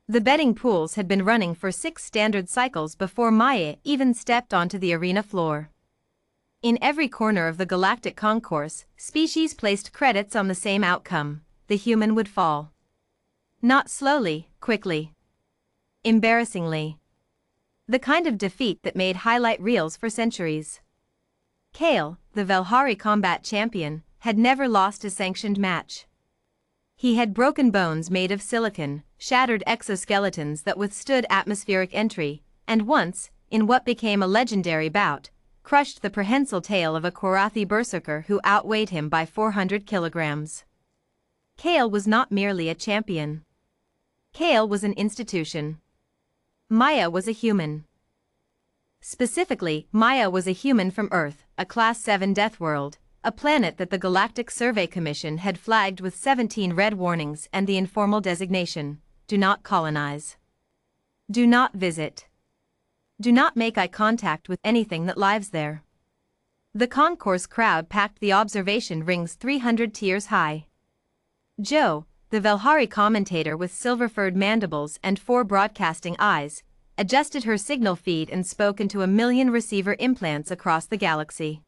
The betting pools had been running for 6 standard cycles before Maya even stepped onto the arena floor. In every corner of the galactic concourse, species placed credits on the same outcome: the human would fall. Not slowly, quickly. Embarrassingly. The kind of defeat that made highlight reels for centuries. Kale, the Velhari combat champion, had never lost a sanctioned match. He had broken bones made of silicon, shattered exoskeletons that withstood atmospheric entry, and once, in what became a legendary bout, crushed the prehensile tail of a Korathi berserker who outweighed him by 400 kilograms. Kale was not merely a champion. Kale was an institution. Maya was a human. Specifically, Maya was a human from Earth, a Class 7 Deathworld, a planet that the Galactic Survey Commission had flagged with 17 red warnings and the informal designation: do not colonize. Do not visit. Do not make eye contact with anything that lives there. The concourse crowd packed the observation rings 300 tiers high. Joe, the Velhari commentator with silver-furred mandibles and 4 broadcasting eyes, adjusted her signal feed and spoke into 1,000,000 receiver implants across the galaxy.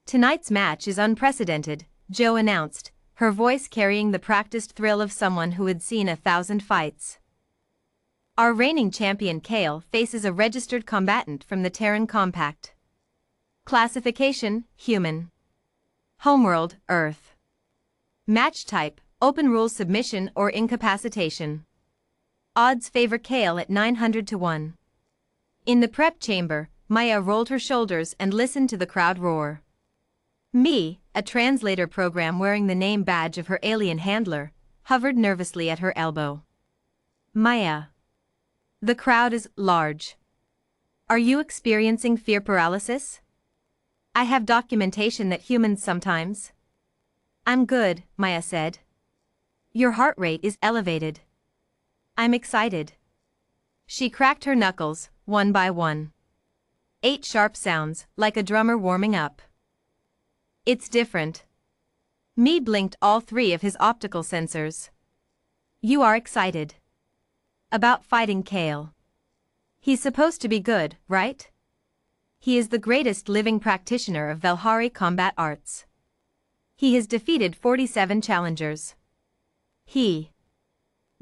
"Tonight's match is unprecedented," Joe announced, her voice carrying the practiced thrill of someone who had seen 1,000 fights. "Our reigning champion Kale faces a registered combatant from the Terran Compact. Classification: Human. Homeworld: Earth. Match type: Open rules submission or incapacitation. Odds favor Kale at 900 to 1. In the prep chamber, Maya rolled her shoulders and listened to the crowd roar. Me, a translator program wearing the name badge of her alien handler, hovered nervously at her elbow. "Maya. The crowd is large. Are you experiencing fear paralysis? I have documentation that humans sometimes." "I'm good," Maya said. "Your heart rate is elevated." "I'm excited." She cracked her knuckles, one by one. 8 sharp sounds, like a drummer warming up. "It's different." Me blinked all 3 of his optical sensors. "You are excited. About fighting Kale. He's supposed to be good, right? He is the greatest living practitioner of Velhari combat arts. He has defeated 47 challengers.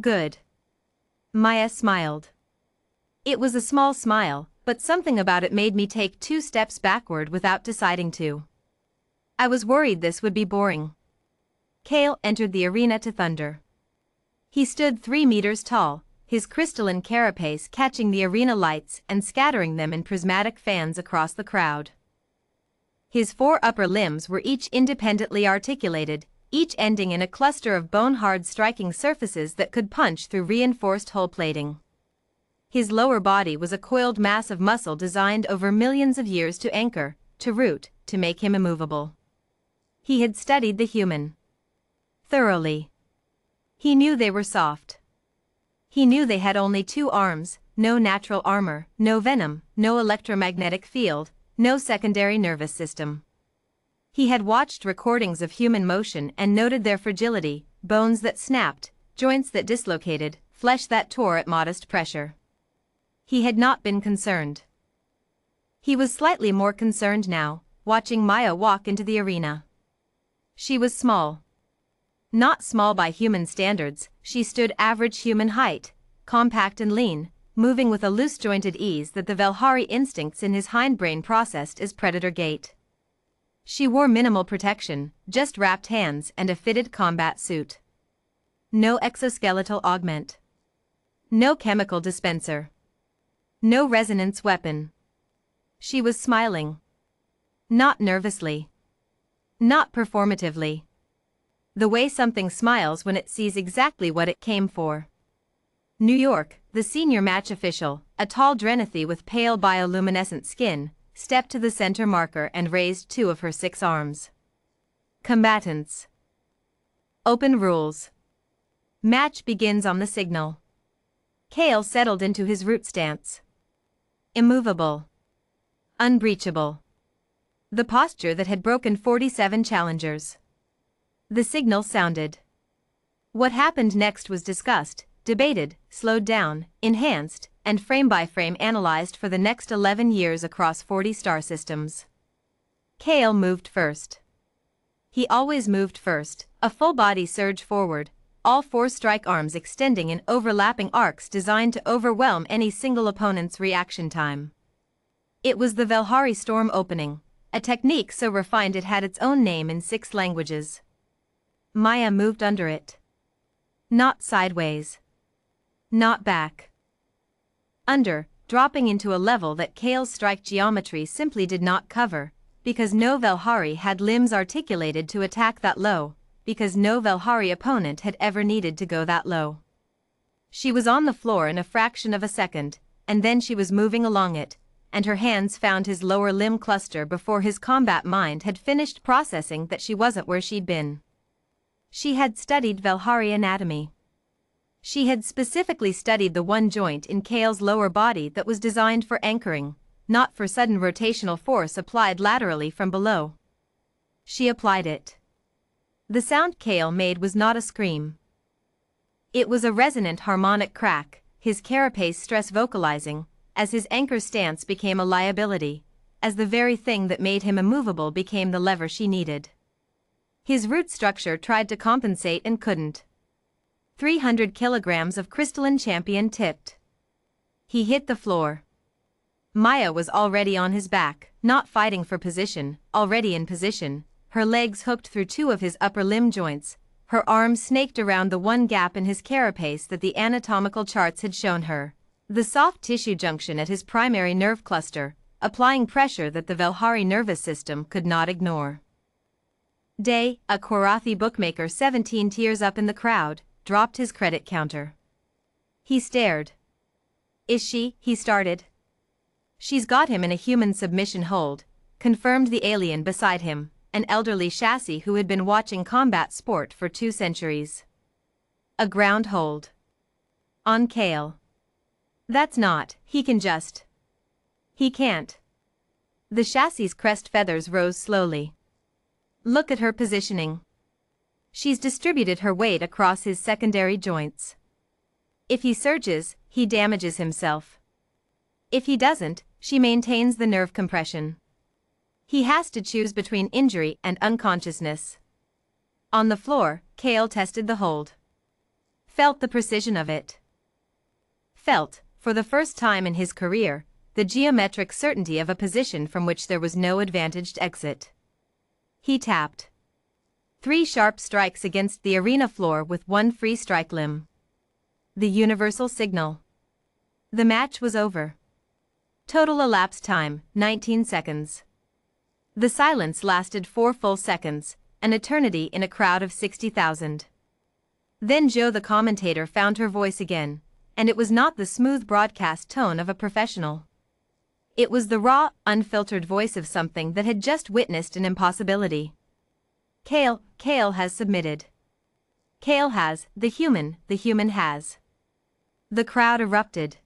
Good." Maya smiled. It was a small smile, but something about it made me take 2 steps backward without deciding to. I was worried this would be boring. Kale entered the arena to thunder. He stood 3 meters tall, his crystalline carapace catching the arena lights and scattering them in prismatic fans across the crowd. His 4 upper limbs were each independently articulated, each ending in a cluster of bone-hard striking surfaces that could punch through reinforced hull plating. His lower body was a coiled mass of muscle designed over millions of years to anchor, to root, to make him immovable. He had studied the human. Thoroughly. He knew they were soft. He knew they had only 2 arms, no natural armor, no venom, no electromagnetic field, no secondary nervous system. He had watched recordings of human motion and noted their fragility: bones that snapped, joints that dislocated, flesh that tore at modest pressure. He had not been concerned. He was slightly more concerned now, watching Maya walk into the arena. She was small. Not small by human standards, she stood average human height, compact and lean, moving with a loose-jointed ease that the Velhari instincts in his hindbrain processed as predator gait. She wore minimal protection, just wrapped hands and a fitted combat suit. No exoskeletal augment. No chemical dispenser. No resonance weapon. She was smiling. Not nervously. Not performatively. The way something smiles when it sees exactly what it came for. New York, the senior match official, a tall Drenathi with pale bioluminescent skin, stepped to the center marker and raised 2 of her 6 arms. Combatants. Open rules. Match begins on the signal. Kale settled into his root stance. Immovable. Unbreachable. The posture that had broken 47 challengers. The signal sounded. What happened next was discussed, debated, slowed down, enhanced, and frame-by-frame analyzed for the next 11 years across 40 star systems. Kale moved first. He always moved first, a full-body surge forward, all 4 strike arms extending in overlapping arcs designed to overwhelm any single opponent's reaction time. It was the Velhari Storm opening, a technique so refined it had its own name in 6 languages. Maya moved under it. Not sideways. Not back. Under, dropping into a level that Kale's strike geometry simply did not cover, because no Velhari had limbs articulated to attack that low, because no Velhari opponent had ever needed to go that low. She was on the floor in a fraction of a second, and then she was moving along it, and her hands found his lower limb cluster before his combat mind had finished processing that she wasn't where she'd been. She had studied Velhari anatomy. She had specifically studied the one joint in Kale's lower body that was designed for anchoring, not for sudden rotational force applied laterally from below. She applied it. The sound Kale made was not a scream. It was a resonant harmonic crack, his carapace stress vocalizing, as his anchor stance became a liability, as the very thing that made him immovable became the lever she needed. His root structure tried to compensate and couldn't. 300 kilograms of crystalline champion tipped. He hit the floor. Maya was already on his back, not fighting for position, already in position, her legs hooked through 2 of his upper limb joints, her arms snaked around the one gap in his carapace that the anatomical charts had shown her, the soft tissue junction at his primary nerve cluster, applying pressure that the Velhari nervous system could not ignore. Day, a Korathi bookmaker 17 tiers up in the crowd, dropped his credit counter. He stared. Is she, he started. She's got him in a human submission hold, confirmed the alien beside him, an elderly chassis who had been watching combat sport for 2 centuries. A ground hold. On Kale. That's not, he can just. He can't. The chassis' crest feathers rose slowly. Look at her positioning. She's distributed her weight across his secondary joints. If he surges, he damages himself. If he doesn't, she maintains the nerve compression. He has to choose between injury and unconsciousness. On the floor, Kale tested the hold. Felt the precision of it. Felt, for the first time in his career, the geometric certainty of a position from which there was no advantaged exit. He tapped. 3 sharp strikes against the arena floor with 1 free strike limb. The universal signal. The match was over. Total elapsed time, 19 seconds. The silence lasted 4 full seconds, an eternity in a crowd of 60,000. Then Joe the commentator found her voice again, and it was not the smooth broadcast tone of a professional. It was the raw, unfiltered voice of something that had just witnessed an impossibility. Kale has submitted. Kale has, the human has. The crowd erupted.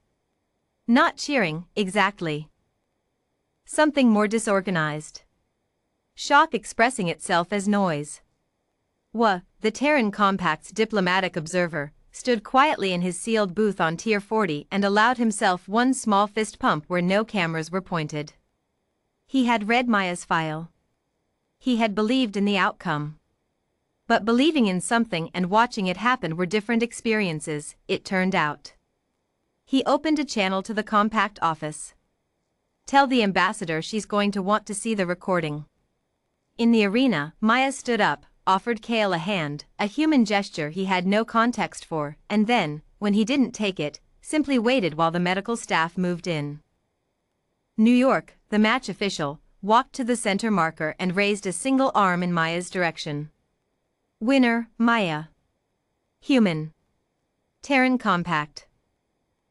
Not cheering, exactly. Something more disorganized. Shock expressing itself as noise. The Terran Compact's diplomatic observer, stood quietly in his sealed booth on Tier 40 and allowed himself one small fist pump where no cameras were pointed. He had read Maya's file. He had believed in the outcome. But believing in something and watching it happen were different experiences, it turned out. He opened a channel to the Compact office. Tell the ambassador she's going to want to see the recording. In the arena, Maya stood up, offered Kale a hand, a human gesture he had no context for, and then, when he didn't take it, simply waited while the medical staff moved in. New York, the match official, walked to the center marker and raised a single arm in Maya's direction. Winner, Maya. Human. Terran Compact.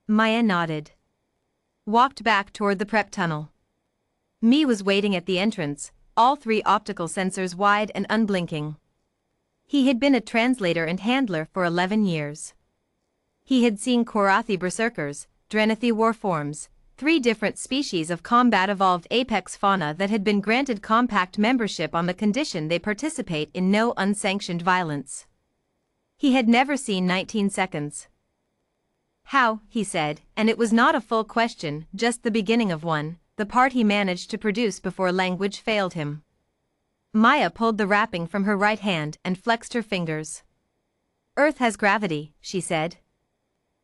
Maya nodded. Walked back toward the prep tunnel. Me was waiting at the entrance, all 3 optical sensors wide and unblinking. He had been a translator and handler for 11 years. He had seen Korathi berserkers, Drenathi warforms, 3 different species of combat-evolved apex fauna that had been granted compact membership on the condition they participate in no unsanctioned violence. He had never seen 19 seconds. How, he said, and it was not a full question, just the beginning of one, the part he managed to produce before language failed him. Maya pulled the wrapping from her right hand and flexed her fingers. Earth has gravity, she said.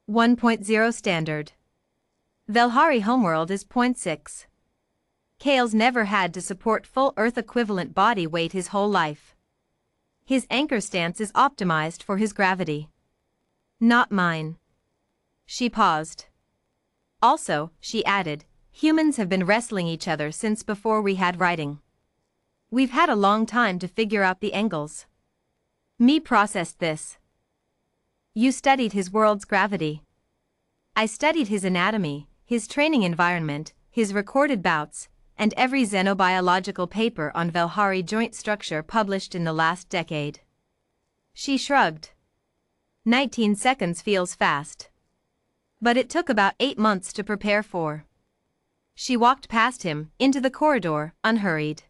1.0 standard. Velhari homeworld is 0.6. Kale's never had to support full Earth-equivalent body weight his whole life. His anchor stance is optimized for his gravity. Not mine. She paused. Also, she added, humans have been wrestling each other since before we had writing. We've had a long time to figure out the angles. Me processed this. You studied his world's gravity. I studied his anatomy, his training environment, his recorded bouts, and every xenobiological paper on Velhari joint structure published in the last decade. She shrugged. 19 seconds feels fast. But it took about 8 months to prepare for. She walked past him, into the corridor, unhurried.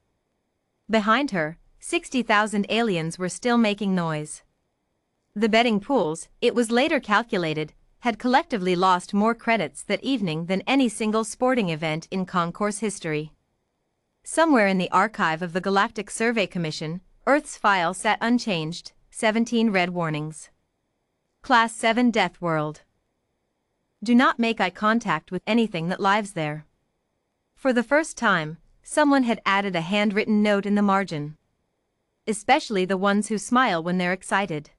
Behind her, 60,000 aliens were still making noise. The betting pools, it was later calculated, had collectively lost more credits that evening than any single sporting event in concourse history. Somewhere in the archive of the Galactic Survey Commission, Earth's file sat unchanged, 17 red warnings. Class 7 Deathworld. Do not make eye contact with anything that lives there. For the first time, someone had added a handwritten note in the margin. Especially the ones who smile when they're excited.